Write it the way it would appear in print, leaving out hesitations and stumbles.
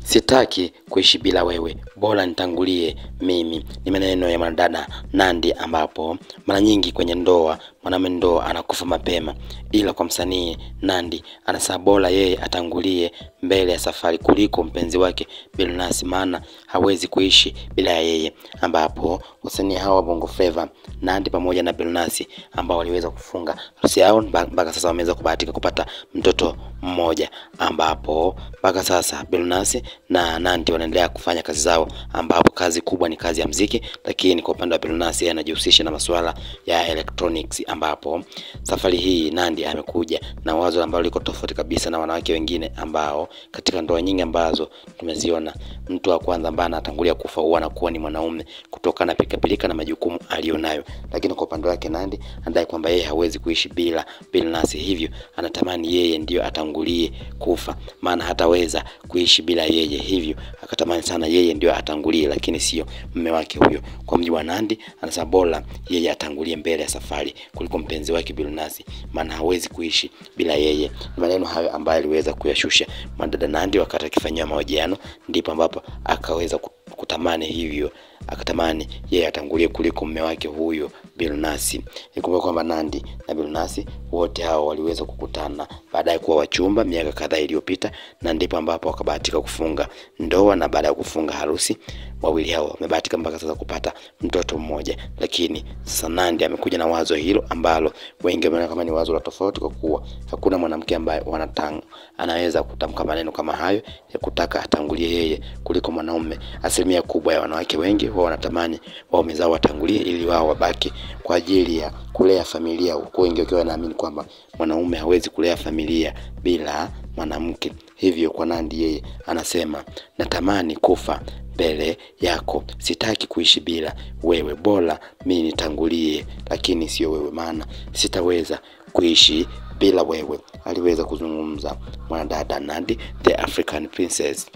Sitaki kuishi bila wewe, bora nitangulie mimi. Ni maneno ya mwanadada Nandy, ambapo mara nyingi kwenye ndoa mwanamume ndoa anakufa mapema, ila kwa msanii Nandy anasema bora yeye atangulie mbele ya safari kuliko mpenzi wake Billnass, maana hawezi kuishi bila yeye. Ambapo wasanii hawa Bongo Flava Nandy pamoja na Billnass ambao waliweza kufunga harusi yao, mpaka sasa wameweza kubahatika kupata mtoto mmoja, ambapo mpaka sasa Billnass na Nandy wanaendelea kufanya kazi zao, ambapo kazi kubwa ni kazi ya muziki. Lakini kwa upande wa Billnass yeye anajihusisha na masuala ya electronics, ambapo safari hii Nandy amekuja na wazo ambalo liko tofauti kabisa na wanawake wengine ambao katika ndoa nyingi ambazo tumeziona, mtu wa kwanza ambaye anatangulia kufa huwa anakuwa ni mwanaume kutokana na pilika na majukumu alionayo. Lakini kwa upande wake Nandy anadai kwamba yeye hawezi kuishi bila Billnass, hivyo anatamani yeye ndio atangulie kufa, maana hataweza kuishi bila yeye, hivyo akatamani sana yeye ndio atangulie, lakini sio mume wake huyo. Kwa mjibu wa Nandy, anasema bora yeye atangulie mbele ya safari kuliko mpenzi wake Billnass, maana hawezi kuishi bila yeye. Maneno hayo ambayo aliweza kuyashusha mwanadada Nandy wakati akifanyia mahojiano, ndipo ambapo akaweza kutamani hivyo, akatamani yeye atangulie kuliko mume wake huyo Billnass. Nikumbuka kwamba Nandy na Billnass wote hao waliweza kukutana baadaye kuwa wachumba miaka kadhaa iliyopita, na ndipo ambapo wakabahatika kufunga ndoa, na baada ya kufunga harusi wawili hao wamebahatika mpaka sasa kupata mtoto mmoja. Lakini sasa Nandy amekuja na wazo hilo ambalo wengi wameona kama ni wazo la tofauti, kwa kuwa hakuna mwanamke ambaye anaweza kutamka maneno kama hayo ya kutaka atangulie yeye kuliko mwanaume. Asilimia kubwa ya wanawake wengi wao wanatamani waume zao watangulie ili wao wabaki kwa ajili ya kulea familia, huko wengi wakiwa wanaamini kwamba mwanaume hawezi kulea familia bila mwanamke. Hivyo kwa Nandy yeye anasema natamani kufa mbele yako, sitaki kuishi bila wewe, bora mimi nitangulie lakini sio wewe, maana sitaweza kuishi bila wewe. Aliweza kuzungumza mwanadada Nandy, the African Princess.